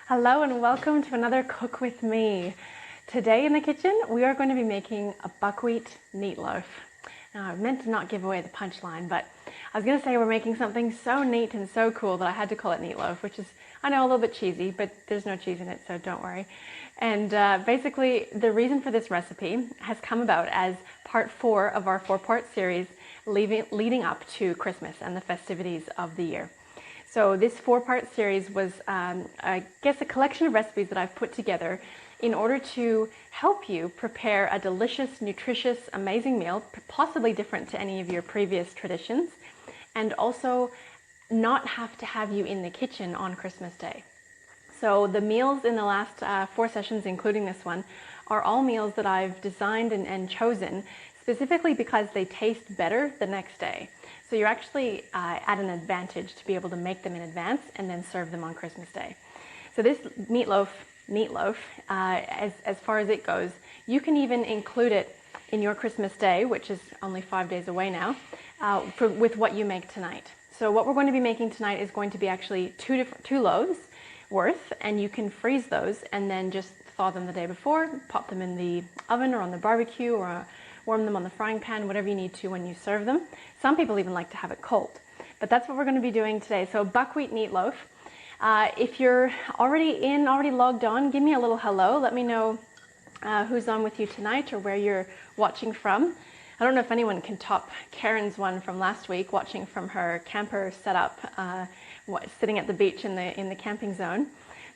Hello and welcome to another Cook With Me. Today in the kitchen, we are going to be making a buckwheat meatloaf. Now, I meant to not give away the punchline, but I was going to say we're making something so neat and so cool that I had to call it Neatloaf, which is, I know, a little bit cheesy, but there's no cheese in it, so don't worry. And basically, the reason for this recipe has come about as part 4 of our 4-part series leading up to Christmas and the festivities of the year. So this 4-part series was, I guess, a collection of recipes that I've put together in order to help you prepare a delicious, nutritious, amazing meal, possibly different to any of your previous traditions, and also not have to have you in the kitchen on Christmas Day. So the meals in the last 4 sessions, including this one, are all meals that I've designed and chosen specifically because they taste better the next day. So you're actually at an advantage to be able to make them in advance and then serve them on Christmas Day. So this Meatloaf, as far as it goes, you can even include it in your Christmas Day, which is only 5 days away now, with what you make tonight. So what we're going to be making tonight is going to be actually 2 loaves worth, and you can freeze those and then just thaw them the day before, pop them in the oven or on the barbecue or warm them on the frying pan, whatever you need to when you serve them. Some people even like to have it cold, but that's what we're going to be doing today. So buckwheat meatloaf. If you're already logged on, give me a little hello. Let me know who's on with you tonight or where you're watching from. I don't know if anyone can top Karen's one from last week, watching from her camper setup, sitting at the beach in the camping zone.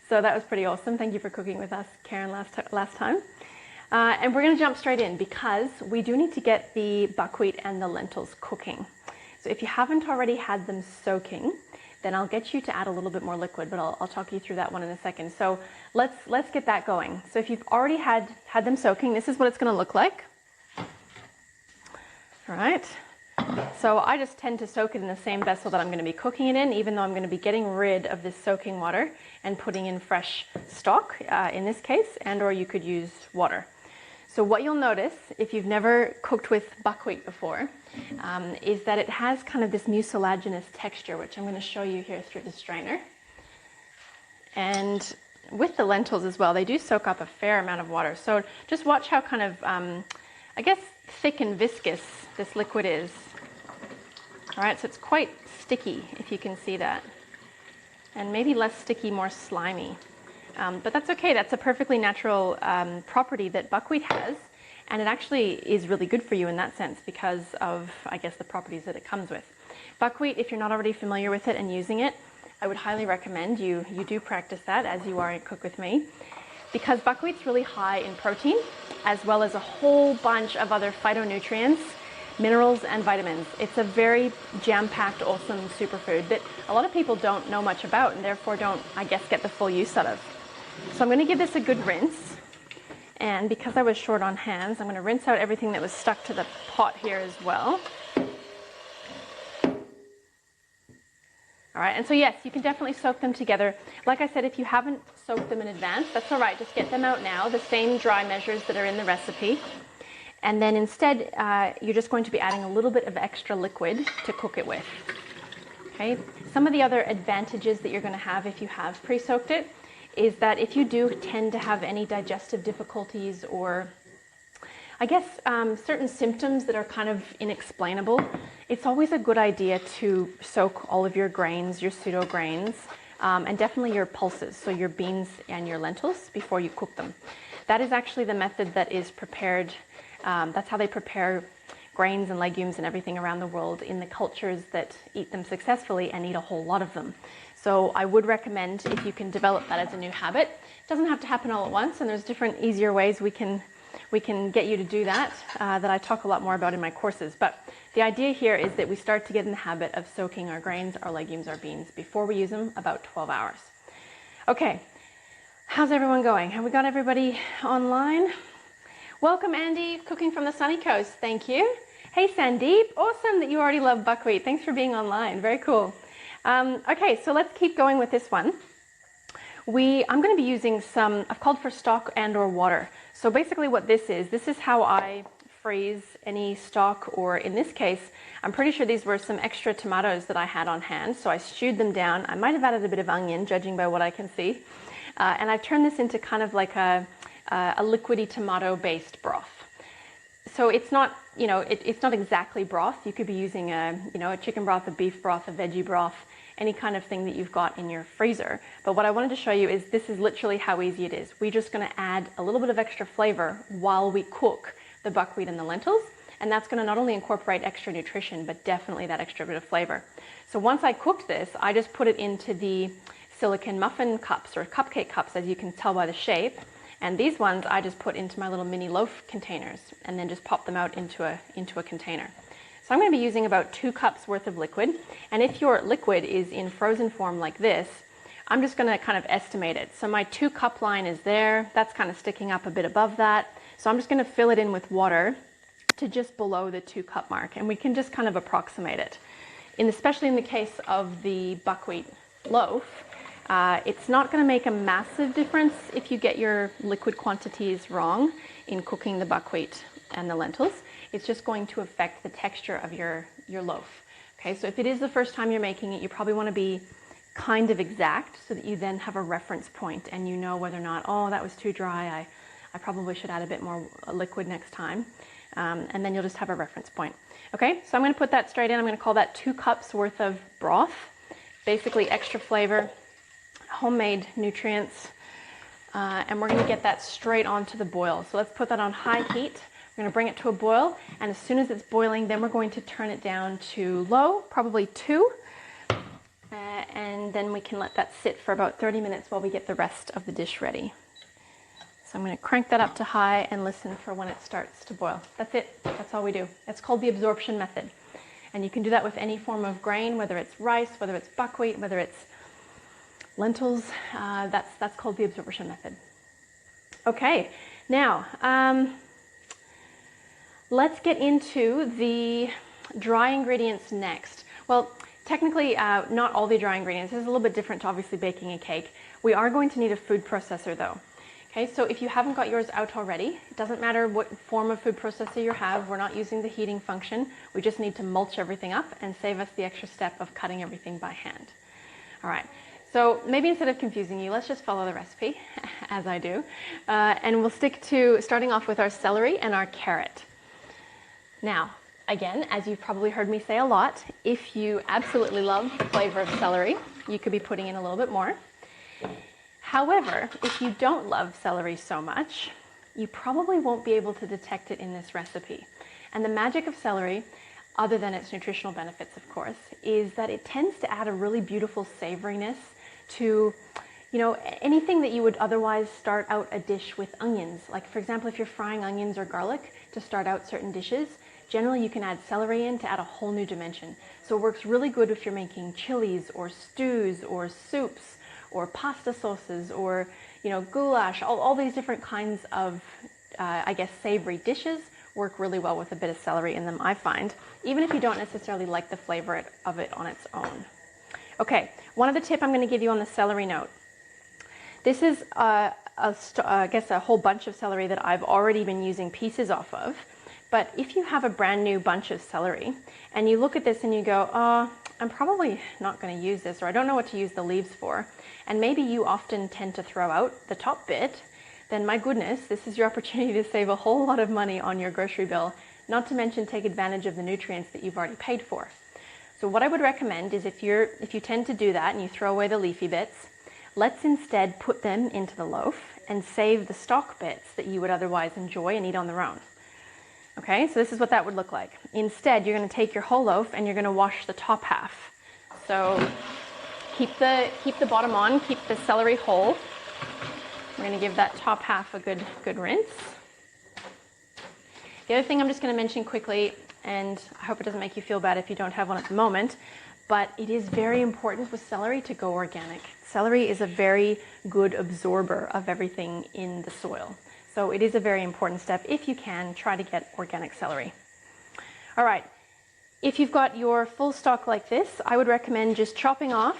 So that was pretty awesome. Thank you for cooking with us, Karen, last time. And we're going to jump straight in because we do need to get the buckwheat and the lentils cooking. So if you haven't already had them soaking, then I'll get you to add a little bit more liquid, but I'll talk you through that one in a second. So let's get that going. So if you've already had them soaking, this is what it's going to look like. All right. So I just tend to soak it in the same vessel that I'm going to be cooking it in, even though I'm going to be getting rid of this soaking water and putting in fresh stock in this case, and or you could use water. So what you'll notice, if you've never cooked with buckwheat before, is that it has kind of this mucilaginous texture, which I'm going to show you here through the strainer. And with the lentils as well, they do soak up a fair amount of water. So just watch how kind of, I guess, thick and viscous this liquid is. All right, so it's quite sticky, if you can see that. And maybe less sticky, more slimy. But that's okay. That's a perfectly natural property that buckwheat has, and it actually is really good for you in that sense because of, I guess, the properties that it comes with. Buckwheat, if you're not already familiar with it and using it, I would highly recommend you do practice that as you are in Cook With Me, because buckwheat's really high in protein, as well as a whole bunch of other phytonutrients, minerals, and vitamins. It's a very jam-packed, awesome superfood that a lot of people don't know much about and therefore don't, I guess, get the full use out of. So I'm going to give this a good rinse, and because I was short on hands, I'm going to rinse out everything that was stuck to the pot here as well. All right, and so yes, you can definitely soak them together. Like I said, if you haven't soaked them in advance, that's all right, just get them out now, the same dry measures that are in the recipe. And then instead, you're just going to be adding a little bit of extra liquid to cook it with. Okay, some of the other advantages that you're going to have if you have pre-soaked it is that if you do tend to have any digestive difficulties or, I guess, certain symptoms that are kind of inexplainable, it's always a good idea to soak all of your grains, your pseudo grains, and definitely your pulses, so your beans and your lentils, before you cook them. That is actually the method that is prepared. That's how they prepare grains and legumes and everything around the world in the cultures that eat them successfully and eat a whole lot of them. So I would recommend, if you can develop that as a new habit. It doesn't have to happen all at once, and there's different easier ways we can get you to do that that I talk a lot more about in my courses. But the idea here is that we start to get in the habit of soaking our grains, our legumes, our beans before we use them, about 12 hours. Okay, how's everyone going? Have we got everybody online? Welcome, Andy, cooking from the sunny coast. Thank you. Hey, Sandeep, awesome that you already love buckwheat. Thanks for being online. Very cool. Okay, so let's keep going with this one. I'm going to be using some, I've called for stock and or water. So basically what this is how I freeze any stock, or in this case, I'm pretty sure these were some extra tomatoes that I had on hand. So I stewed them down. I might have added a bit of onion, judging by what I can see. And I've turned this into kind of like a liquidy tomato-based broth. So it's not, it's not exactly broth. You could be using a chicken broth, a beef broth, a veggie broth, any kind of thing that you've got in your freezer. But what I wanted to show you is this is literally how easy it is. We're just going to add a little bit of extra flavor while we cook the buckwheat and the lentils. And that's going to not only incorporate extra nutrition, but definitely that extra bit of flavor. So once I cooked this, I just put it into the silicone muffin cups or cupcake cups, as you can tell by the shape. And these ones I just put into my little mini loaf containers and then just pop them out into a container. So I'm going to be using about 2 cups worth of liquid. And if your liquid is in frozen form like this, I'm just going to kind of estimate it. So my 2 cup line is there. That's kind of sticking up a bit above that. So I'm just going to fill it in with water to just below the 2 cup mark. And we can just kind of approximate it. Especially in the case of the buckwheat loaf, it's not going to make a massive difference if you get your liquid quantities wrong in cooking the buckwheat and the lentils. It's just going to affect the texture of your loaf. Okay, so if it is the first time you're making it, you probably want to be kind of exact so that you then have a reference point and you know whether or not, oh, that was too dry, I probably should add a bit more liquid next time. And then you'll just have a reference point. Okay, so I'm going to put that straight in. I'm going to call that 2 cups worth of broth. Basically extra flavor, homemade nutrients, and we're going to get that straight onto the boil. So let's put that on high heat. We're going to bring it to a boil, and as soon as it's boiling, then we're going to turn it down to low, probably 2, and then we can let that sit for about 30 minutes while we get the rest of the dish ready. So I'm going to crank that up to high and listen for when it starts to boil. That's it. That's all we do. It's called the absorption method, and you can do that with any form of grain, whether it's rice, whether it's buckwheat, whether it's lentils. That's called the absorption method. Okay, now let's get into the dry ingredients next. Well, technically, not all the dry ingredients. This is a little bit different to obviously baking a cake. We are going to need a food processor though. Okay, so if you haven't got yours out already, it doesn't matter what form of food processor you have. We're not using the heating function. We just need to mulch everything up and save us the extra step of cutting everything by hand. All right. So maybe instead of confusing you, let's just follow the recipe, as I do, and we'll stick to starting off with our celery and our carrot. Now, again, as you've probably heard me say a lot, if you absolutely love the flavor of celery, you could be putting in a little bit more. However, if you don't love celery so much, you probably won't be able to detect it in this recipe. And the magic of celery, other than its nutritional benefits, of course, is that it tends to add a really beautiful savoriness to, anything that you would otherwise start out a dish with onions. Like, for example, if you're frying onions or garlic to start out certain dishes, generally you can add celery in to add a whole new dimension. So it works really good if you're making chilies or stews or soups or pasta sauces or, goulash. All these different kinds of, savory dishes work really well with a bit of celery in them, I find, even if you don't necessarily like the flavor of it on its own. Okay, one other tip I'm going to give you on the celery note. This is, a whole bunch of celery that I've already been using pieces off of. But if you have a brand new bunch of celery and you look at this and you go, oh, I'm probably not going to use this, or I don't know what to use the leaves for, and maybe you often tend to throw out the top bit, then my goodness, this is your opportunity to save a whole lot of money on your grocery bill, not to mention take advantage of the nutrients that you've already paid for. So what I would recommend is if you tend to do that and you throw away the leafy bits, let's instead put them into the loaf and save the stalk bits that you would otherwise enjoy and eat on their own. Okay, so this is what that would look like. Instead, you're going to take your whole loaf and you're going to wash the top half. So keep the bottom on, keep the celery whole. We're going to give that top half a good rinse. The other thing I'm just going to mention quickly, and I hope it doesn't make you feel bad if you don't have one at the moment, but it is very important with celery to go organic. Celery is a very good absorber of everything in the soil. So it is a very important step. If you can, try to get organic celery. All right, if you've got your full stalk like this, I would recommend just chopping off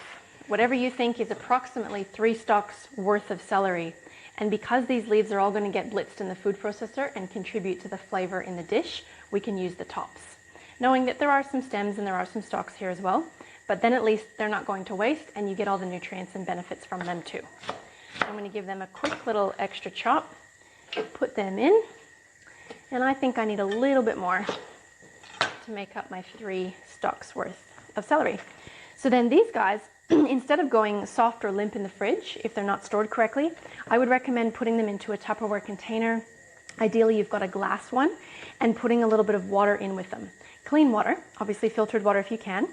whatever you think is approximately 3 stalks worth of celery. And because these leaves are all going to get blitzed in the food processor and contribute to the flavor in the dish, we can use the tops. Knowing that there are some stems and there are some stalks here as well, but then at least they're not going to waste and you get all the nutrients and benefits from them too. I'm going to give them a quick little extra chop, put them in, and I think I need a little bit more to make up my 3 stalks worth of celery. So then these guys, instead of going soft or limp in the fridge, if they're not stored correctly, I would recommend putting them into a Tupperware container. Ideally, you've got a glass one, and putting a little bit of water in with them. Clean water, obviously filtered water if you can,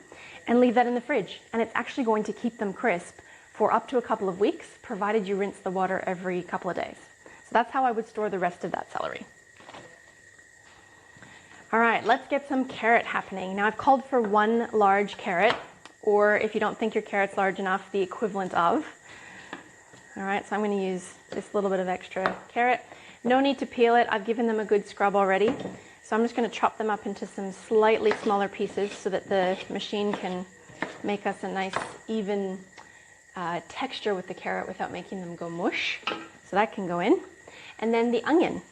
and leave that in the fridge. And it's actually going to keep them crisp for up to a couple of weeks, provided you rinse the water every couple of days. So that's how I would store the rest of that celery. All right, let's get some carrot happening. Now I've called for 1 large carrot, or if you don't think your carrot's large enough, the equivalent of. All right, so I'm going to use this little bit of extra carrot. No need to peel it. I've given them a good scrub already. So I'm just going to chop them up into some slightly smaller pieces so that the machine can make us a nice even texture with the carrot without making them go mush. So that can go in. And then the onion.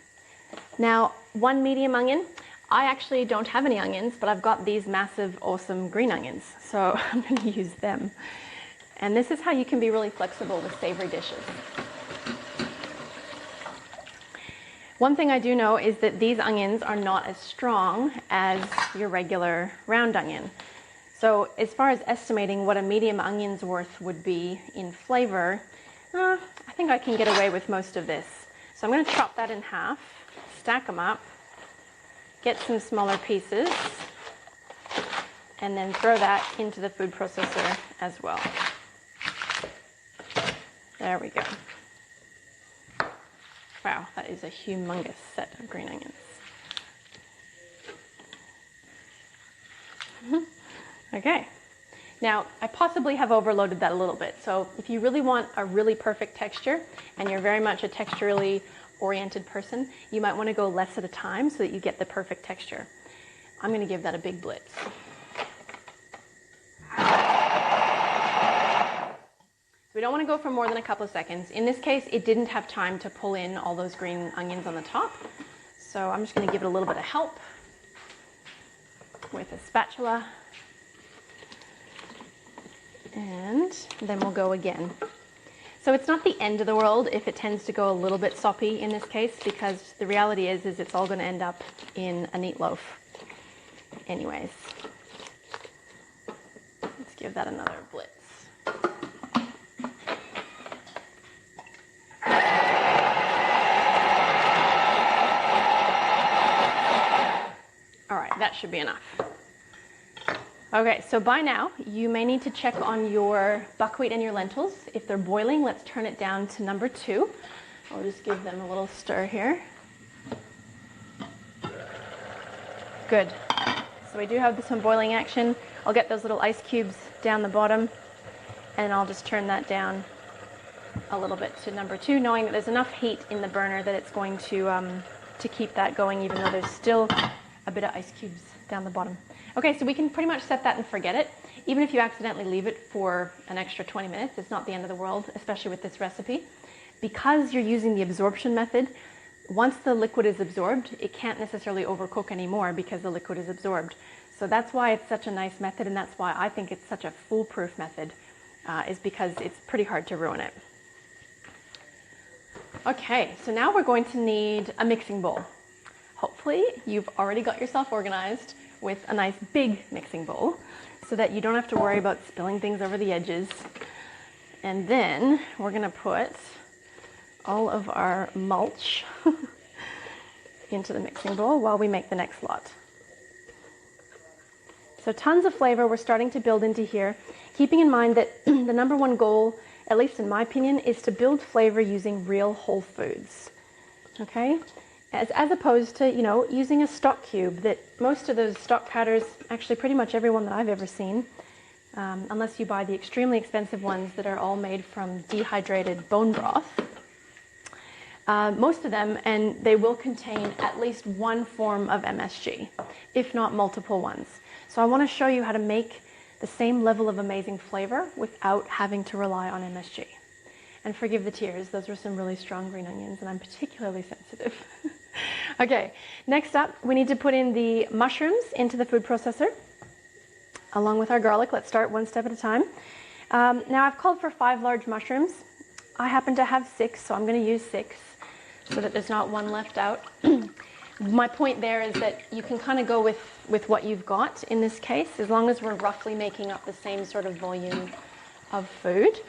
Now, 1 medium onion. I actually don't have any onions, but I've got these massive, awesome green onions. So I'm going to use them. And this is how you can be really flexible with savory dishes. One thing I do know is that these onions are not as strong as your regular round onion. So as far as estimating what a medium onion's worth would be in flavor, I think I can get away with most of this. So I'm going to chop that in half, stack them up, get some smaller pieces, and then throw that into the food processor as well. There we go. Wow, that is a humongous set of green onions. Okay, now I possibly have overloaded that a little bit. So if you really want a really perfect texture and you're very much a texturally oriented person, you might want to go less at a time so that you get the perfect texture. I'm going to give that a big blitz. We don't want to go for more than a couple of seconds. In this case, it didn't have time to pull in all those green onions on the top. So I'm just going to give it a little bit of help with a spatula. And then we'll go again. So it's not the end of the world if it tends to go a little bit soppy in this case, because the reality is it's all going to end up in a Neatloaf anyways. Let's give that another blitz. All right, that should be enough. Okay, so by now, you may need to check on your buckwheat and your lentils. If they're boiling, let's turn it down to number 2. I'll just give them a little stir here. Good. So we do have some boiling action. I'll get those little ice cubes down the bottom, and I'll just turn that down a little bit to number 2, knowing that there's enough heat in the burner that it's going to keep that going, even though there's still a bit of ice cubes down the bottom. Okay, so we can pretty much set that and forget it. Even if you accidentally leave it for an extra 20 minutes, it's not the end of the world, especially with this recipe. Because you're using the absorption method, once the liquid is absorbed, it can't necessarily overcook anymore because the liquid is absorbed. So that's why it's such a nice method, and that's why I think it's such a foolproof method, is because it's pretty hard to ruin it. Okay, so now we're going to need a mixing bowl. Hopefully you've already got yourself organized with a nice big mixing bowl so that you don't have to worry about spilling things over the edges. And then we're going to put all of our mulch into the mixing bowl while we make the next lot. So tons of flavor we're starting to build into here, keeping in mind that the number one goal, at least in my opinion, is to build flavor using real whole foods. Okay? As opposed to, using a stock cube that most of those stock powders, actually pretty much every one that I've ever seen, unless you buy the extremely expensive ones that are all made from dehydrated bone broth, most of them, and they will contain at least one form of MSG, if not multiple ones. So I want to show you how to make the same level of amazing flavor without having to rely on MSG. And forgive the tears, those were some really strong green onions, and I'm particularly sensitive. Okay, next up, we need to put in the mushrooms into the food processor, along with our garlic. Let's start one step at a time. Now I've called for 5 large mushrooms. I happen to have 6, so I'm going to use 6 so that there's not one left out. My point there is that you can kind of go with what you've got in this case, as long as we're roughly making up the same sort of volume of food.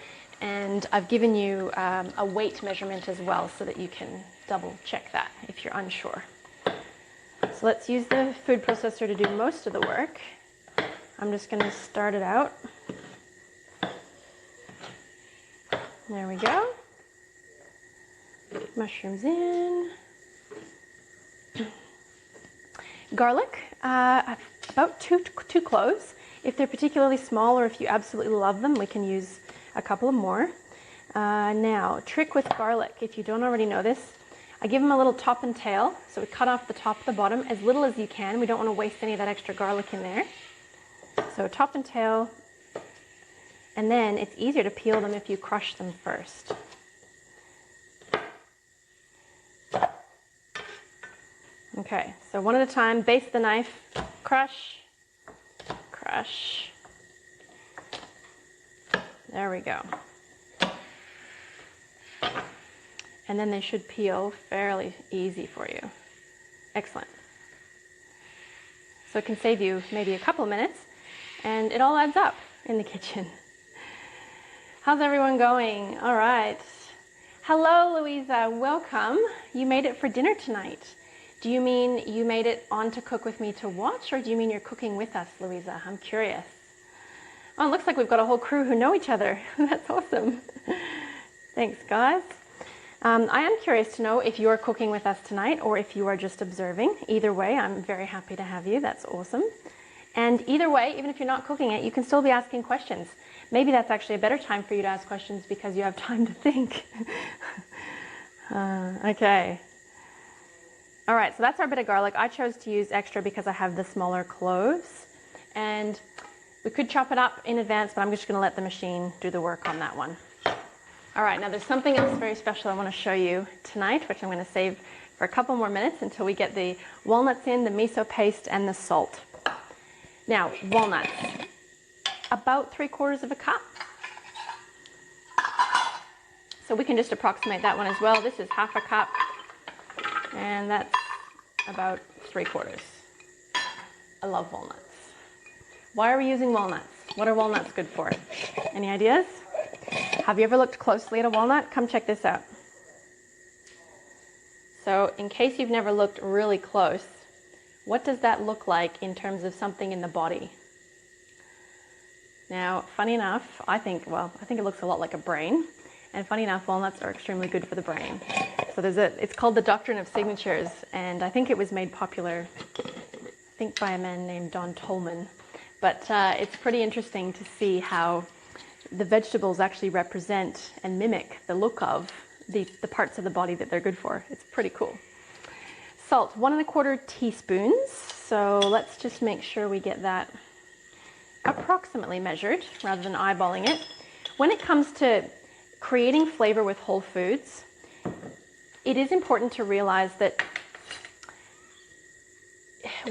And I've given you a weight measurement as well so that you can double check that if you're unsure. So let's use the food processor to do most of the work. I'm just going to start it out. There we go. Mushrooms in. Garlic, about two cloves. If they're particularly small or if you absolutely love them, we can use a couple of more. Now, trick with garlic, if you don't already know this, I give them a little top and tail. So we cut off the top and the bottom as little as you can. We don't want to waste any of that extra garlic in there. So top and tail. And then it's easier to peel them if you crush them first. Okay, so one at a time, base the knife, crush, crush. There we go. And then they should peel fairly easy for you. Excellent. So it can save you maybe a couple of minutes, and it all adds up in the kitchen. How's everyone going? All right. Hello, Louisa. Welcome. You made it for dinner tonight. Do you mean you made it on to cook with me to watch, or do you mean you're cooking with us, Louisa? I'm curious. Oh, it looks like we've got a whole crew who know each other. That's awesome. Thanks, guys. I am curious to know if you're cooking with us tonight or if you are just observing. Either way, I'm very happy to have you. That's awesome. And either way, even if you're not cooking it, you can still be asking questions. Maybe that's actually a better time for you to ask questions because you have time to think. Okay. All right, so that's our bit of garlic. I chose to use extra because I have the smaller cloves. And we could chop it up in advance, but I'm just going to let the machine do the work on that one. All right, now there's something else very special I want to show you tonight, which I'm going to save for a couple more minutes until we get the walnuts in, the miso paste, and the salt. Now, walnuts, about 3/4 of a cup. So we can just approximate that one as well. This is 1/2 cup, and that's about 3/4. I love walnuts. Why are we using walnuts? What are walnuts good for? Any ideas? Have you ever looked closely at a walnut? Come check this out. So in case you've never looked really close, what does that look like in terms of something in the body? Now, funny enough, I think it looks a lot like a brain. And funny enough, walnuts are extremely good for the brain. So it's called the doctrine of signatures, and I think it was made popular, I think by a man named Don Tolman. But it's pretty interesting to see how the vegetables actually represent and mimic the look of the parts of the body that they're good for. It's pretty cool. Salt, 1 1/4 teaspoons. So let's just make sure we get that approximately measured rather than eyeballing it. When it comes to creating flavor with whole foods, it is important to realize that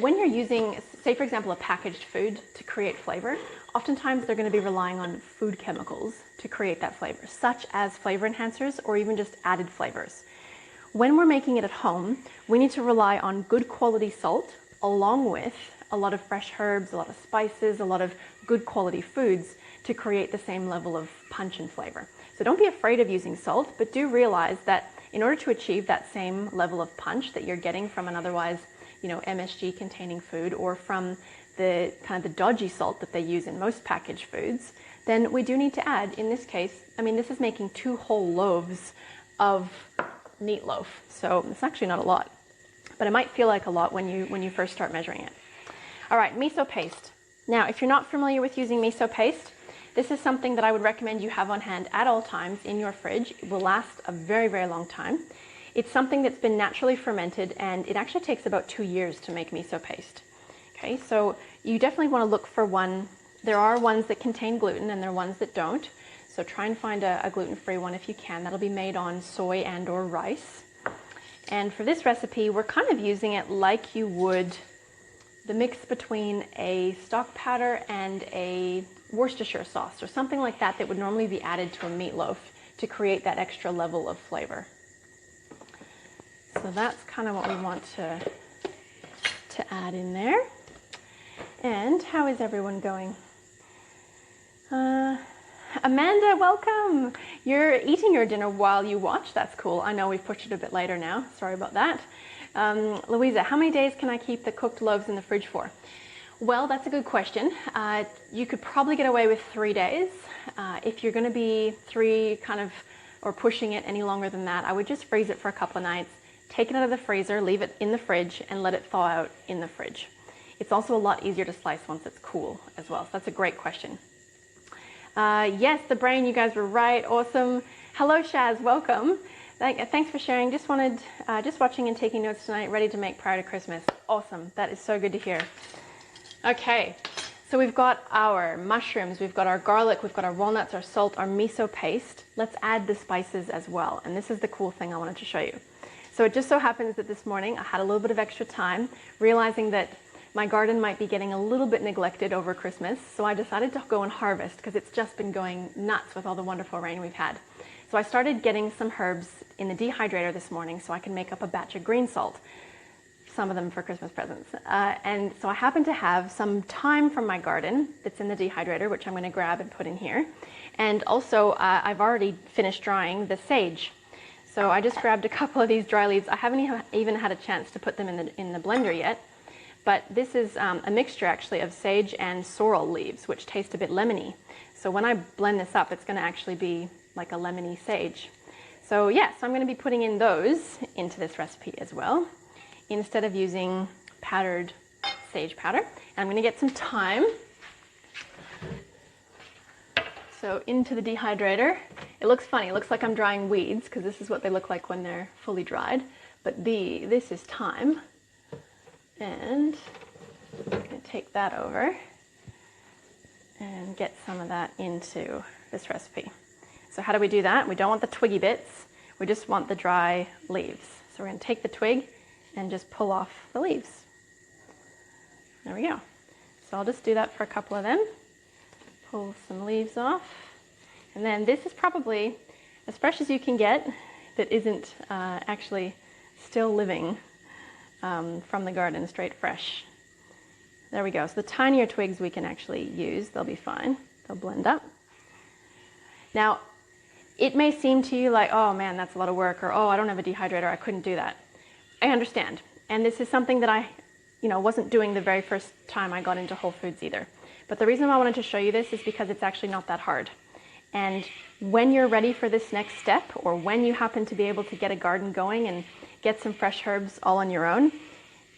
when you're using, say for example, a packaged food to create flavor, oftentimes they're going to be relying on food chemicals to create that flavor, such as flavor enhancers or even just added flavors. When we're making it at home, we need to rely on good quality salt along with a lot of fresh herbs, a lot of spices, a lot of good quality foods to create the same level of punch and flavor. So don't be afraid of using salt, but do realize that in order to achieve that same level of punch that you're getting from an otherwise, MSG containing food or from the kind of the dodgy salt that they use in most packaged foods, then we do need to add, in this case, this is making 2 whole loaves of Neatloaf. So it's actually not a lot, but it might feel like a lot when you first start measuring it. All right, miso paste. Now, if you're not familiar with using miso paste, this is something that I would recommend you have on hand at all times in your fridge. It will last a very, very long time. It's something that's been naturally fermented, and it actually takes about 2 years to make miso paste. Okay, so you definitely want to look for one. There are ones that contain gluten and there are ones that don't. So try and find a gluten-free one if you can. That'll be made on soy and or rice. And for this recipe, we're kind of using it like you would the mix between a stock powder and a Worcestershire sauce or something like that that would normally be added to a meatloaf to create that extra level of flavor. So that's kind of what we want to add in there. And how is everyone going? Amanda, welcome. You're eating your dinner while you watch. That's cool. I know we've pushed it a bit later now. Sorry about that. Louisa, how many days can I keep the cooked loaves in the fridge for? Well, that's a good question. You could probably get away with 3 days. If you're going to be or pushing it any longer than that, I would just freeze it for a couple of nights, take it out of the freezer, leave it in the fridge, and let it thaw out in the fridge. It's also a lot easier to slice once it's cool as well. So that's a great question. Yes, the brain, you guys were right. Awesome. Hello, Shaz. Welcome. Thanks for sharing. Just watching and taking notes tonight, ready to make prior to Christmas. Awesome. That is so good to hear. Okay, so we've got our mushrooms, we've got our garlic, we've got our walnuts, our salt, our miso paste. Let's add the spices as well. And this is the cool thing I wanted to show you. So it just so happens that this morning I had a little bit of extra time, realizing that my garden might be getting a little bit neglected over Christmas. So I decided to go and harvest because it's just been going nuts with all the wonderful rain we've had. So I started getting some herbs in the dehydrator this morning so I can make up a batch of green salt. Some of them for Christmas presents. And so I happen to have some thyme from my garden that's in the dehydrator, which I'm going to grab and put in here. And also I've already finished drying the sage. So I just grabbed a couple of these dry leaves. I haven't even had a chance to put them in the blender yet. But this is a mixture actually of sage and sorrel leaves, which taste a bit lemony. So when I blend this up, it's going to actually be like a lemony sage. So yeah, so I'm going to be putting in those into this recipe as well, instead of using powdered sage powder. And I'm going to get some thyme. So into the dehydrator. It looks funny. It looks like I'm drying weeds because this is what they look like when they're fully dried. But this is thyme. And I'm going to take that over and get some of that into this recipe. So how do we do that? We don't want the twiggy bits. We just want the dry leaves. So we're going to take the twig and just pull off the leaves. There we go. So I'll just do that for a couple of them. Pull some leaves off. And then this is probably as fresh as you can get that isn't actually still living from the garden, straight fresh. There we go. So the tinier twigs we can actually use. They'll be fine. They'll blend up. Now, it may seem to you like, oh man, that's a lot of work, or oh, I don't have a dehydrator, I couldn't do that. I understand. And this is something that I wasn't doing the very first time I got into Whole Foods either. But the reason I wanted to show you this is because it's actually not that hard. And when you're ready for this next step, or when you happen to be able to get a garden going and get some fresh herbs all on your own,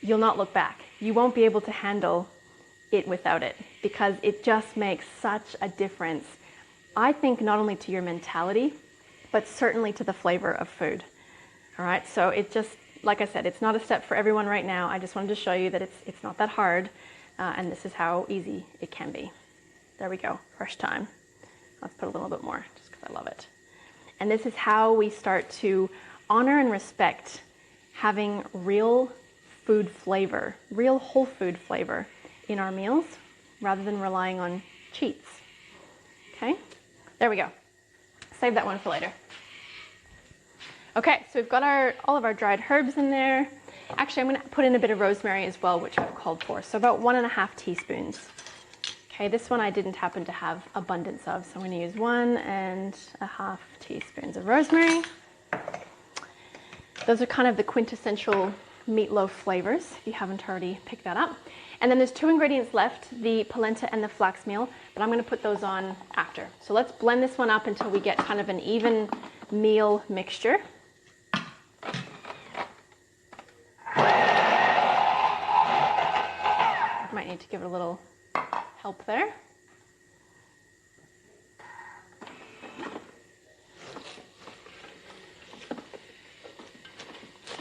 you'll not look back. You won't be able to handle it without it, because it just makes such a difference. I think not only to your mentality, but certainly to the flavor of food. All right, so it just, like I said, it's not a step for everyone right now. I just wanted to show you that it's not that hard, and this is how easy it can be. There we go, fresh thyme. Let's put a little bit more, just because I love it. And this is how we start to honor and respect having real food flavor, real whole food flavor in our meals, rather than relying on cheats. Okay, there we go. Save that one for later. Okay, so we've got all of our dried herbs in there. Actually, I'm going to put in a bit of rosemary as well, which I've called for. So about 1.5 teaspoons. Okay, this one I didn't happen to have abundance of, so I'm going to use 1.5 teaspoons of rosemary. Those are kind of the quintessential meatloaf flavors, if you haven't already picked that up. And then there's 2 ingredients left, the polenta and the flax meal, but I'm going to put those on after. So let's blend this one up until we get kind of an even meal mixture. Might need to give it a little help there.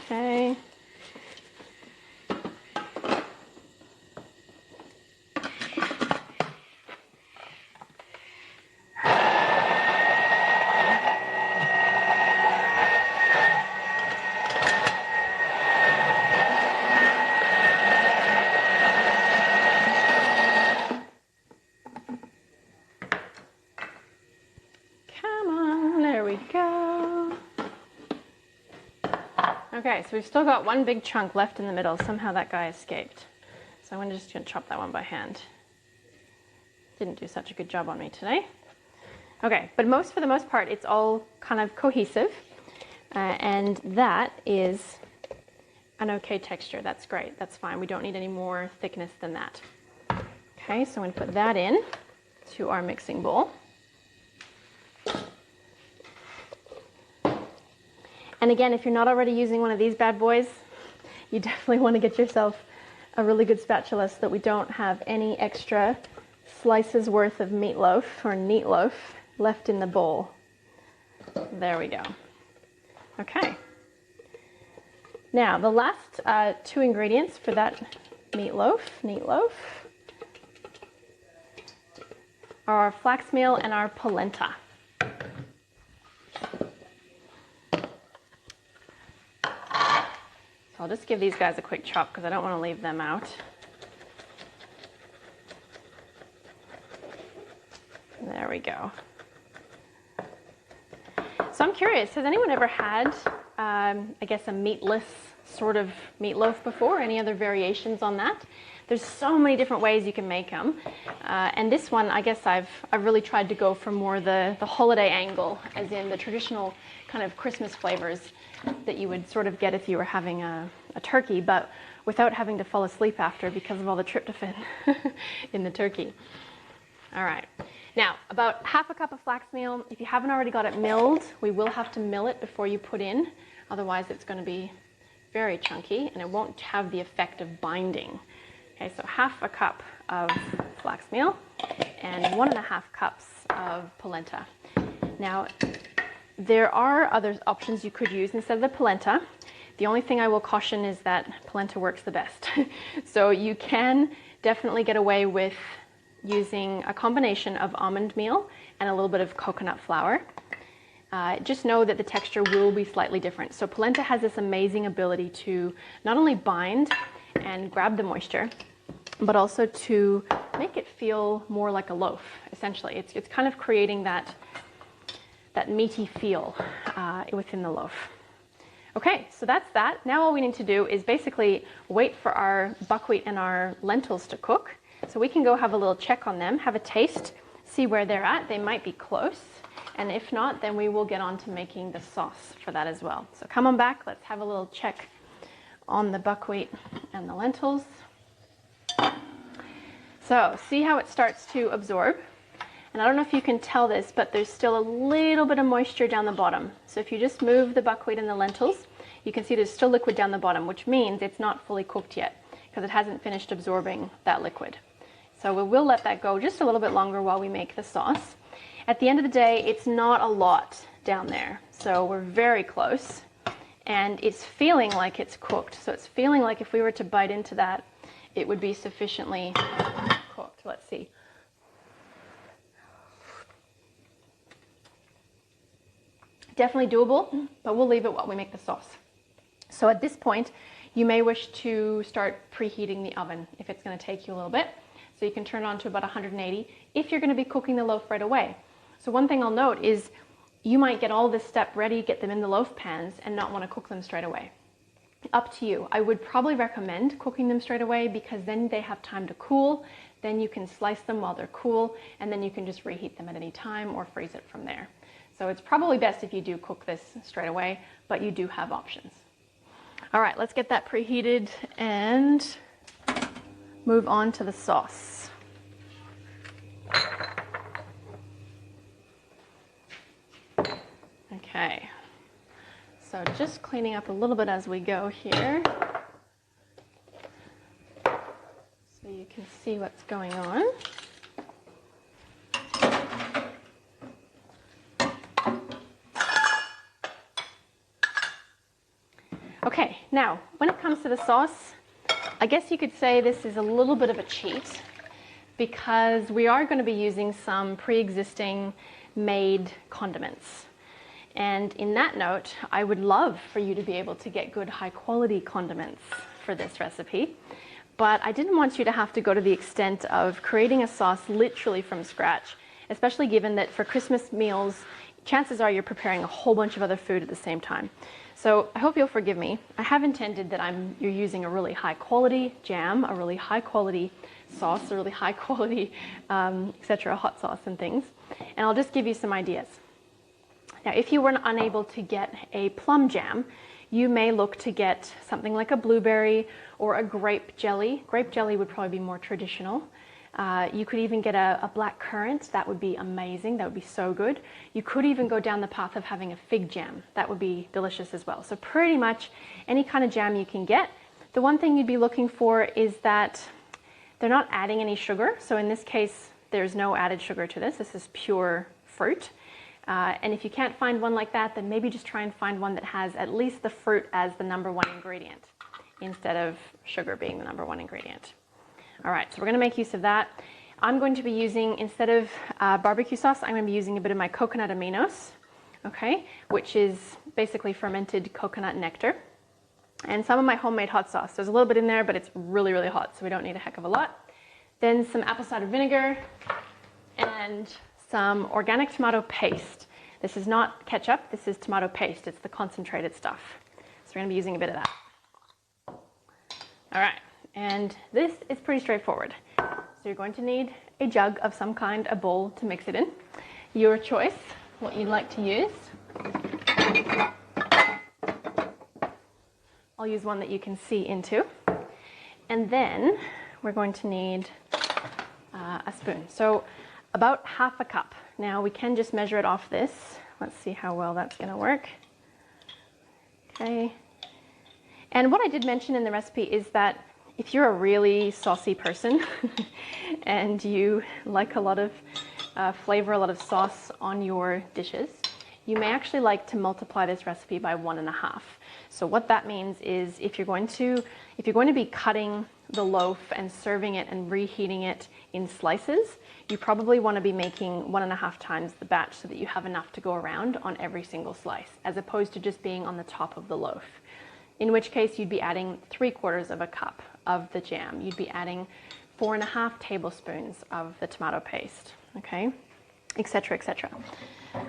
Okay. Okay, so we've still got one big chunk left in the middle. Somehow that guy escaped. So I'm just going to chop that one by hand. Didn't do such a good job on me today. Okay, but for the most part, it's all kind of cohesive. And that is an okay texture. That's great. That's fine. We don't need any more thickness than that. Okay, so I'm going to put that in to our mixing bowl. And again, if you're not already using one of these bad boys, you definitely want to get yourself a really good spatula so that we don't have any extra slices worth of meatloaf or neatloaf left in the bowl. There we go. Okay. Now, the last two ingredients for that neatloaf, are our flax meal and our polenta. So I'll just give these guys a quick chop because I don't want to leave them out. There we go. So I'm curious, has anyone ever had, I guess, a meatless sort of meatloaf before? Any other variations on that? There's so many different ways you can make them. And this one, I guess I've really tried to go for more the holiday angle, as in the traditional kind of Christmas flavors that you would sort of get if you were having a turkey, but without having to fall asleep after because of all the tryptophan in the turkey. All right. Now, about half a cup of flax meal. If you haven't already got it milled, we will have to mill it before you put in. Otherwise, it's going to be very chunky and it won't have the effect of binding. Okay, so half a cup of flax meal and 1.5 cups of polenta. Now, there are other options you could use instead of the polenta. The only thing I will caution is that polenta works the best. So you can definitely get away with using a combination of almond meal and a little bit of coconut flour. Just know that the texture will be slightly different. So polenta has this amazing ability to not only bind and grab the moisture, but also to make it feel more like a loaf, essentially. It's kind of creating that meaty feel within the loaf. Okay, so that's that. Now all we need to do is basically wait for our buckwheat and our lentils to cook. So we can go have a little check on them, have a taste, see where they're at. They might be close. And if not, then we will get on to making the sauce for that as well. So come on back, let's have a little check on the buckwheat and the lentils. So see how it starts to absorb. And I don't know if you can tell this, but there's still a little bit of moisture down the bottom. So if you just move the buckwheat and the lentils, you can see there's still liquid down the bottom, which means it's not fully cooked yet because it hasn't finished absorbing that liquid. So we will let that go just a little bit longer while we make the sauce. At the end of the day, it's not a lot down there. So we're very close and it's feeling like it's cooked. So it's feeling like if we were to bite into that, it would be sufficiently cooked. Let's see. Definitely doable, but we'll leave it while we make the sauce. So at this point, you may wish to start preheating the oven if it's going to take you a little bit. So you can turn it on to about 180 if you're going to be cooking the loaf right away. So one thing I'll note is you might get all this step ready, get them in the loaf pans and not want to cook them straight away. Up to you. I would probably recommend cooking them straight away because then they have time to cool. Then you can slice them while they're cool and then you can just reheat them at any time or freeze it from there. So it's probably best if you do cook this straight away, but you do have options. All right, let's get that preheated and move on to the sauce. Okay, so just cleaning up a little bit as we go here so you can see what's going on. Okay, now when it comes to the sauce, I guess you could say this is a little bit of a cheat because we are going to be using some pre-existing made condiments. And in that note, I would love for you to be able to get good high quality condiments for this recipe, but I didn't want you to have to go to the extent of creating a sauce literally from scratch, especially given that for Christmas meals, chances are you're preparing a whole bunch of other food at the same time. So I hope you'll forgive me. I have intended that you're using a really high quality jam, a really high quality sauce, a really high quality, etc., hot sauce and things. And I'll just give you some ideas. Now, if you were unable to get a plum jam, you may look to get something like a blueberry or a grape jelly. Grape jelly would probably be more traditional. You could even get a black currant. That would be amazing. That would be so good. You could even go down the path of having a fig jam. That would be delicious as well. So pretty much any kind of jam you can get. The one thing you'd be looking for is that they're not adding any sugar. So in this case, there's no added sugar to this. This is pure fruit. And if you can't find one like that, then maybe just try and find one that has at least the fruit as the #1 ingredient instead of sugar being the #1 ingredient. All right, so we're going to make use of that. I'm going to be using, instead of barbecue sauce, I'm going to be using a bit of my coconut aminos, okay, which is basically fermented coconut nectar, and some of my homemade hot sauce. There's a little bit in there, but it's really, really hot, so we don't need a heck of a lot. Then some apple cider vinegar and some organic tomato paste. This is not ketchup, this is tomato paste. It's the concentrated stuff. So we're going to be using a bit of that. All right, and this is pretty straightforward. So you're going to need a jug of some kind, a bowl to mix it in. Your choice, what you'd like to use. I'll use one that you can see into. And then we're going to need a spoon. So about half a cup. Now we can just measure it off this. Let's see how well that's going to work. Okay. And what I did mention in the recipe is that if you're a really saucy person and you like a lot of flavor, a lot of sauce on your dishes, you may actually like to multiply this recipe by 1.5. So what that means is if you're going to be cutting the loaf and serving it and reheating it in slices, you probably want to be making 1.5 times the batch so that you have enough to go around on every single slice, as opposed to just being on the top of the loaf. In which case you'd be adding 3/4 of a cup of the jam. You'd be adding 4.5 tablespoons of the tomato paste, okay, etc., etc.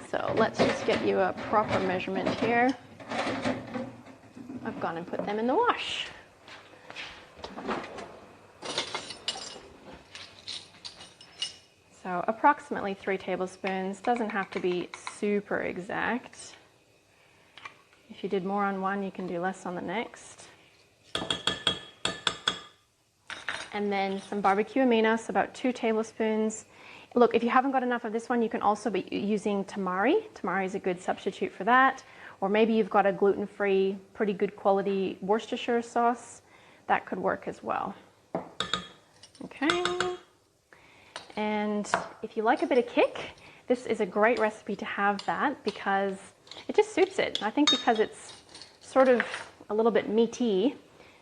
So let's just get you a proper measurement here. I've gone and put them in the wash. So approximately 3 tablespoons. Doesn't have to be super exact. If you did more on one, you can do less on the next. And then some barbecue aminos, about 2 tablespoons. Look, if you haven't got enough of this one, you can also be using tamari. Tamari is a good substitute for that. Or maybe you've got a gluten-free, pretty good quality Worcestershire sauce. That could work as well. Okay. And if you like a bit of kick, this is a great recipe to have that because it just suits it. I think because it's sort of a little bit meaty,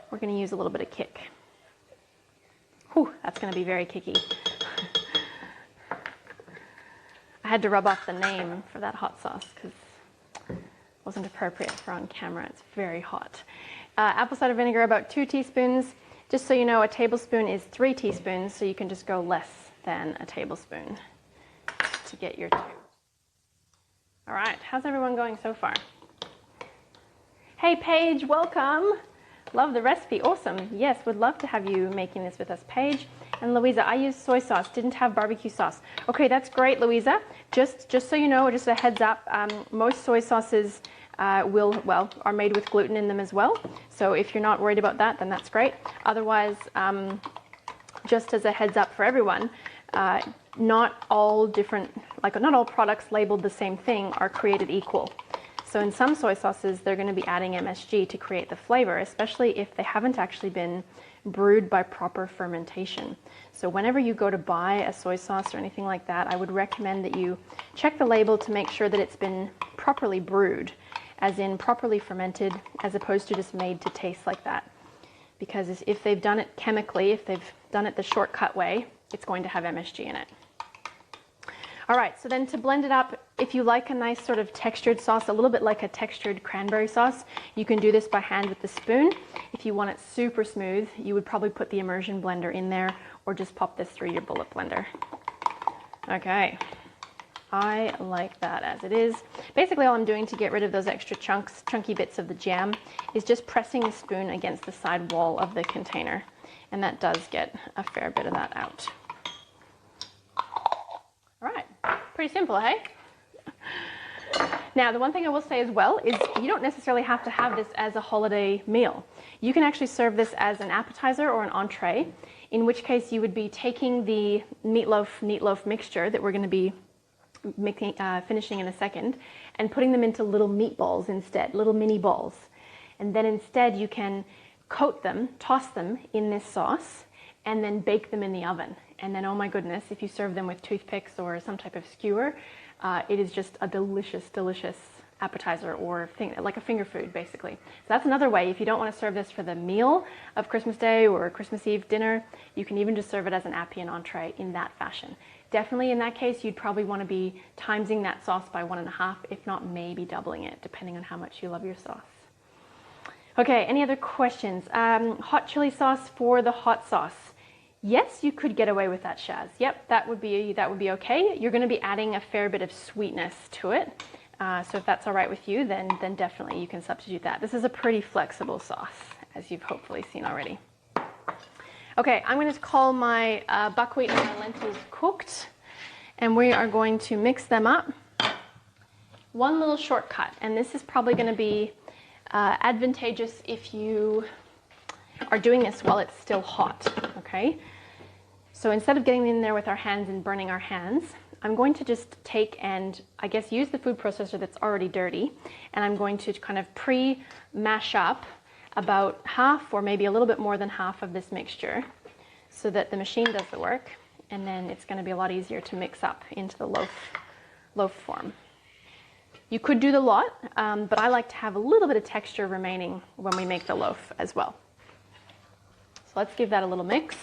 we're going to use a little bit of kick. Whew, that's going to be very kicky. I had to rub off the name for that hot sauce because it wasn't appropriate for on camera. It's very hot. Apple cider vinegar, about 2 teaspoons. Just so you know, a tablespoon is 3 teaspoons, so you can just go less than a tablespoon to get your 2. All right, how's everyone going so far? Hey Paige, welcome. Love the recipe, awesome. Yes, would love to have you making this with us, Paige. And Louisa, I used soy sauce, didn't have barbecue sauce. Okay, that's great, Louisa. Just so you know, just a heads up, most soy sauces are made with gluten in them as well. So if you're not worried about that, then that's great. Otherwise, just as a heads up for everyone, not all products labeled the same thing are created equal. So in some soy sauces, they're going to be adding MSG to create the flavor, especially if they haven't actually been brewed by proper fermentation. So whenever you go to buy a soy sauce or anything like that, I would recommend that you check the label to make sure that it's been properly brewed, as in properly fermented, as opposed to just made to taste like that. Because if they've done it chemically, if they've done it the shortcut way, it's going to have MSG in it. All right, so then to blend it up, if you like a nice sort of textured sauce, a little bit like a textured cranberry sauce, you can do this by hand with the spoon. If you want it super smooth, you would probably put the immersion blender in there or just pop this through your bullet blender. Okay, I like that as it is. Basically all I'm doing to get rid of those extra chunky bits of the jam is just pressing the spoon against the side wall of the container. And that does get a fair bit of that out. All right, pretty simple, hey? Now, the one thing I will say as well is you don't necessarily have to have this as a holiday meal. You can actually serve this as an appetizer or an entree, in which case you would be taking the Neatloaf mixture that we're going to be finishing in a second, and putting them into little meatballs instead, little mini balls. And then instead you can coat them, toss them in this sauce, and then bake them in the oven. And then, oh my goodness, if you serve them with toothpicks or some type of skewer, it is just a delicious, delicious appetizer, or like a finger food, basically. So that's another way. If you don't want to serve this for the meal of Christmas Day or Christmas Eve dinner, you can even just serve it as an appy and entree in that fashion. Definitely in that case, you'd probably want to be timesing that sauce by 1.5, if not maybe doubling it, depending on how much you love your sauce. Okay, any other questions? Hot chili sauce for the hot sauce. Yes, you could get away with that, Shaz. Yep, that would be okay. You're going to be adding a fair bit of sweetness to it. So if that's all right with you, then definitely you can substitute that. This is a pretty flexible sauce, as you've hopefully seen already. Okay, I'm going to call my buckwheat and my lentils cooked, and we are going to mix them up. One little shortcut, and this is probably going to be advantageous if you are doing this while it's still hot, okay? So instead of getting in there with our hands and burning our hands, I'm going to just take and, I guess, use the food processor that's already dirty, and I'm going to kind of pre-mash up about half or maybe a little bit more than half of this mixture so that the machine does the work, and then it's going to be a lot easier to mix up into the loaf form. You could do the lot, but I like to have a little bit of texture remaining when we make the loaf as well. So let's give that a little mix.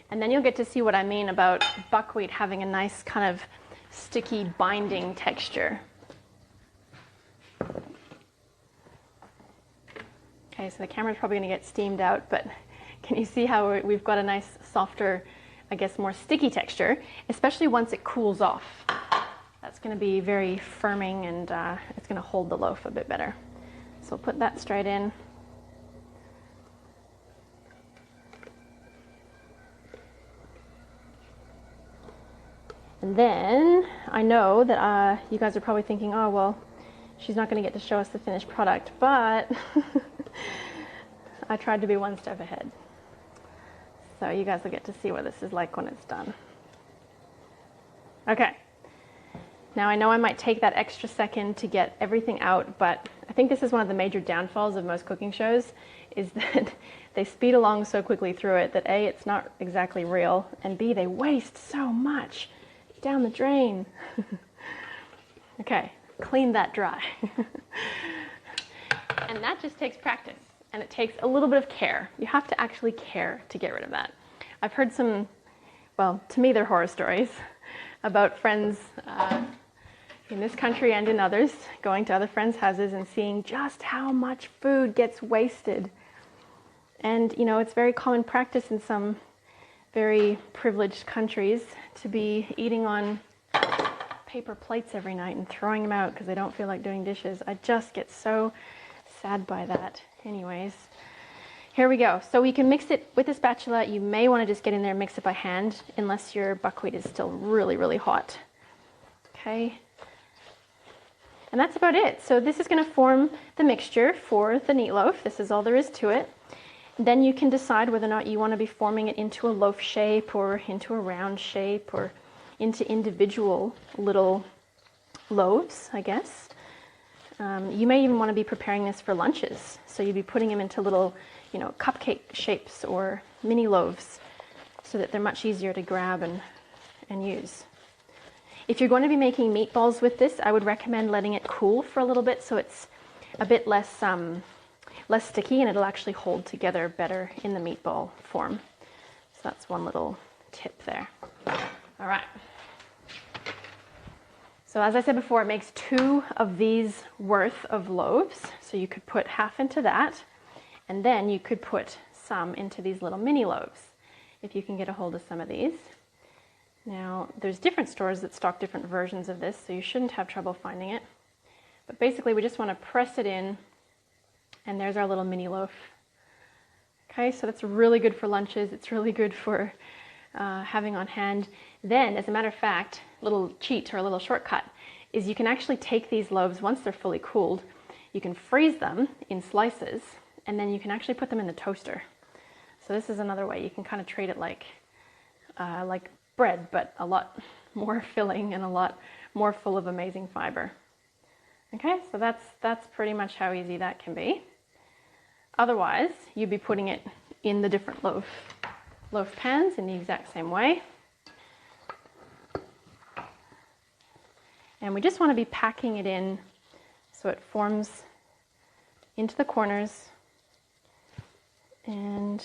And then you'll get to see what I mean about buckwheat having a nice kind of sticky binding texture. Okay, so the camera's probably going to get steamed out, but can you see how we've got a nice softer, I guess more sticky texture, especially once it cools off. That's going to be very firming, and it's going to hold the loaf a bit better. So we'll put that straight in. And then I know that you guys are probably thinking, oh, well, she's not going to get to show us the finished product, but I tried to be one step ahead. So you guys will get to see what this is like when it's done. Okay. Now I know I might take that extra second to get everything out, but I think this is one of the major downfalls of most cooking shows, is that they speed along so quickly through it that A, it's not exactly real, and B, they waste so much down the drain. Okay, clean that dry. And that just takes practice, and it takes a little bit of care. You have to actually care to get rid of that. I've heard some, well, to me they're horror stories about friends in this country and in others going to other friends' houses and seeing just how much food gets wasted. And you know, it's very common practice in some very privileged countries to be eating on paper plates every night and throwing them out because they don't feel like doing dishes. I just get so sad by that. Anyways, here we go. So we can mix it with a spatula. You may want to just get in there and mix it by hand unless your buckwheat is still really, really hot. Okay. And that's about it. So this is going to form the mixture for the Neatloaf. This is all there is to it. Then you can decide whether or not you want to be forming it into a loaf shape or into a round shape or into individual little loaves, I guess. You may even want to be preparing this for lunches. So you'd be putting them into little, you know, cupcake shapes or mini loaves so that they're much easier to grab and use. If you're going to be making meatballs with this, I would recommend letting it cool for a little bit so it's a bit less sticky, and it'll actually hold together better in the meatball form. So that's one little tip there. All right. So as I said before, it makes 2 of these worth of loaves. So you could put half into that, and then you could put some into these little mini loaves, if you can get a hold of some of these. Now, there's different stores that stock different versions of this, so you shouldn't have trouble finding it. But basically, we just want to press it in, and there's our little mini loaf. Okay, so that's really good for lunches. It's really good for having on hand. Then, as a matter of fact, little cheat or a little shortcut is you can actually take these loaves once they're fully cooled, you can freeze them in slices, and then you can actually put them in the toaster. So this is another way you can kind of treat it like bread, but a lot more filling and a lot more full of amazing fiber. Okay, so that's pretty much how easy that can be. Otherwise, you'd be putting it in the different loaf pans in the exact same way. And we just want to be packing it in so it forms into the corners and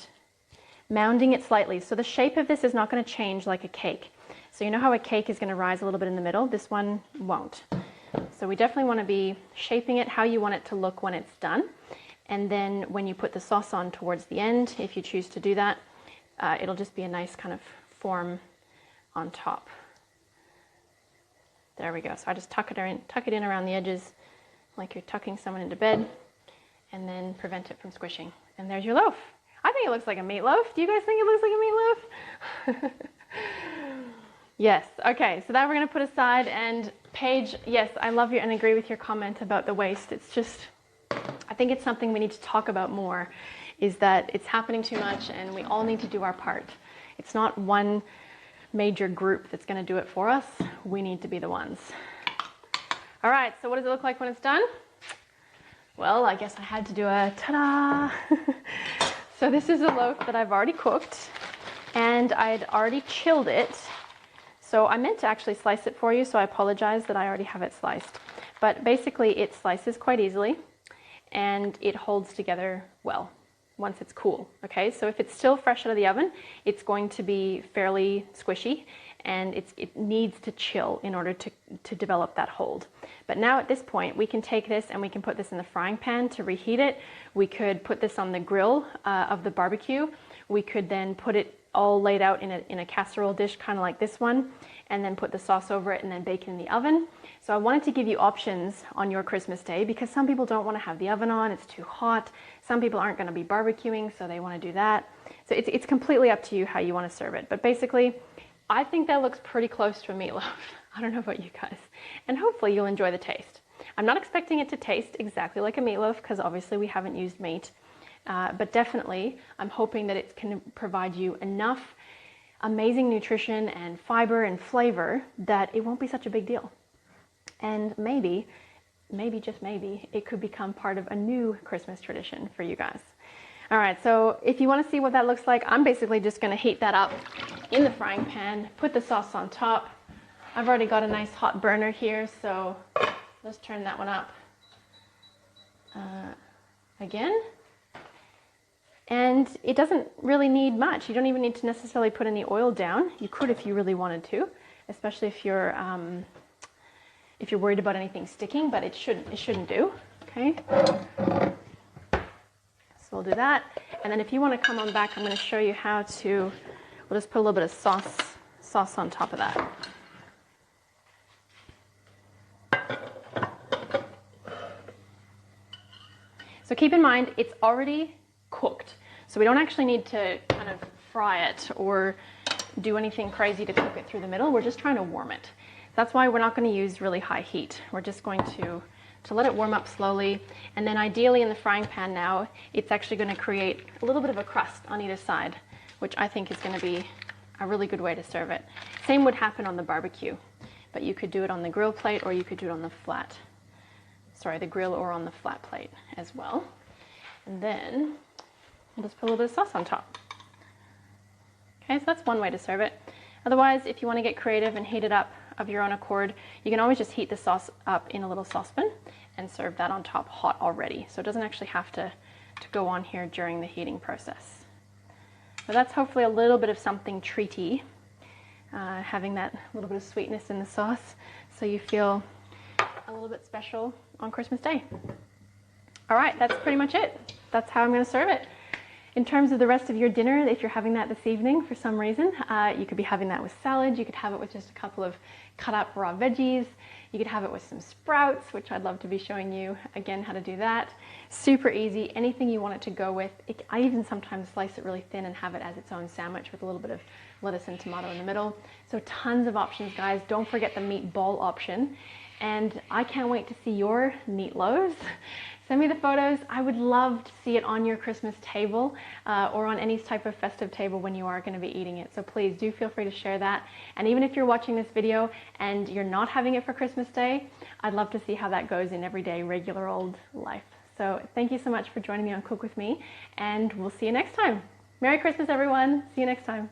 mounding it slightly. So the shape of this is not going to change like a cake. So you know how a cake is going to rise a little bit in the middle? This one won't. So we definitely want to be shaping it how you want it to look when it's done. And then when you put the sauce on towards the end, if you choose to do that, it'll just be a nice kind of form on top. There we go. So I just tuck it in around the edges like you're tucking someone into bed, and then prevent it from squishing. And there's your loaf. I think it looks like a meatloaf. Do you guys think it looks like a meatloaf? Yes. Okay. So that we're going to put aside. And Paige, yes, I love you and agree with your comment about the waste. It's just, I think it's something we need to talk about more, is that it's happening too much and we all need to do our part. It's not one major group that's going to do it for us. We need to be the ones. All right. So what does it look like when it's done? Well, I guess I had to do a ta-da. So this is a loaf that I've already cooked, and I'd already chilled it. So I meant to actually slice it for you, so I apologize that I already have it sliced. But basically it slices quite easily, and it holds together well once it's cool. Okay, so if it's still fresh out of the oven, it's going to be fairly squishy, and it needs to chill in order to develop that hold. But now at this point, we can take this and we can put this in the frying pan to reheat it. We could put this on the grill of the barbecue. We could then put it all laid out in a casserole dish, kind of like this one, and then put the sauce over it and then bake it in the oven. So I wanted to give you options on your Christmas day, because some people don't want to have the oven on, it's too hot. Some people aren't going to be barbecuing, so they want to do that. So it's completely up to you how you want to serve it. But basically, I think that looks pretty close to a meatloaf. I don't know about you guys. And hopefully you'll enjoy the taste. I'm not expecting it to taste exactly like a meatloaf, because obviously we haven't used meat. But definitely, I'm hoping that it can provide you enough amazing nutrition and fiber and flavor that it won't be such a big deal. And maybe, just maybe, it could become part of a new Christmas tradition for you guys. All right, so if you want to see what that looks like, I'm basically just going to heat that up in the frying pan, put the sauce on top. I've already got a nice hot burner here, so let's turn that one up again. And it doesn't really need much. You don't even need to necessarily put any oil down. You could if you really wanted to, especially if you're worried about anything sticking, but it shouldn't do. Okay. So we'll do that. And then if you want to come on back, I'm going to show you how to. We'll just put a little bit of sauce on top of that. So keep in mind, it's already cooked. So we don't actually need to kind of fry it or do anything crazy to cook it through the middle. We're just trying to warm it. That's why we're not going to use really high heat. We're just going to let it warm up slowly. And then ideally in the frying pan now, it's actually going to create a little bit of a crust on either side, which I think is going to be a really good way to serve it. Same would happen on the barbecue, but you could do it on the grill plate, or you could do it on the the grill or on the flat plate as well. And then we'll just put a little bit of sauce on top. Okay, so that's one way to serve it. Otherwise, if you want to get creative and heat it up of your own accord, you can always just heat the sauce up in a little saucepan and serve that on top hot already. So it doesn't actually have to go on here during the heating process. But that's hopefully a little bit of something treaty having that little bit of sweetness in the sauce, so you feel a little bit special on Christmas Day. All right, that's pretty much it. That's how I'm going to serve it. In terms of the rest of your dinner, if you're having that this evening for some reason, you could be having that with salad. You could have it with just a couple of cut up raw veggies. You could have it with some sprouts, which I'd love to be showing you again how to do that. Super easy, anything you want it to go with. I even sometimes slice it really thin and have it as its own sandwich with a little bit of lettuce and tomato in the middle. So tons of options, guys. Don't forget the meatball option. And I can't wait to see your meatloaves. Send me the photos. I would love to see it on your Christmas table or on any type of festive table when you are going to be eating it. So please do feel free to share that. And even if you're watching this video and you're not having it for Christmas Day, I'd love to see how that goes in everyday, regular old life. So thank you so much for joining me on Cook With Me, and we'll see you next time. Merry Christmas, everyone. See you next time.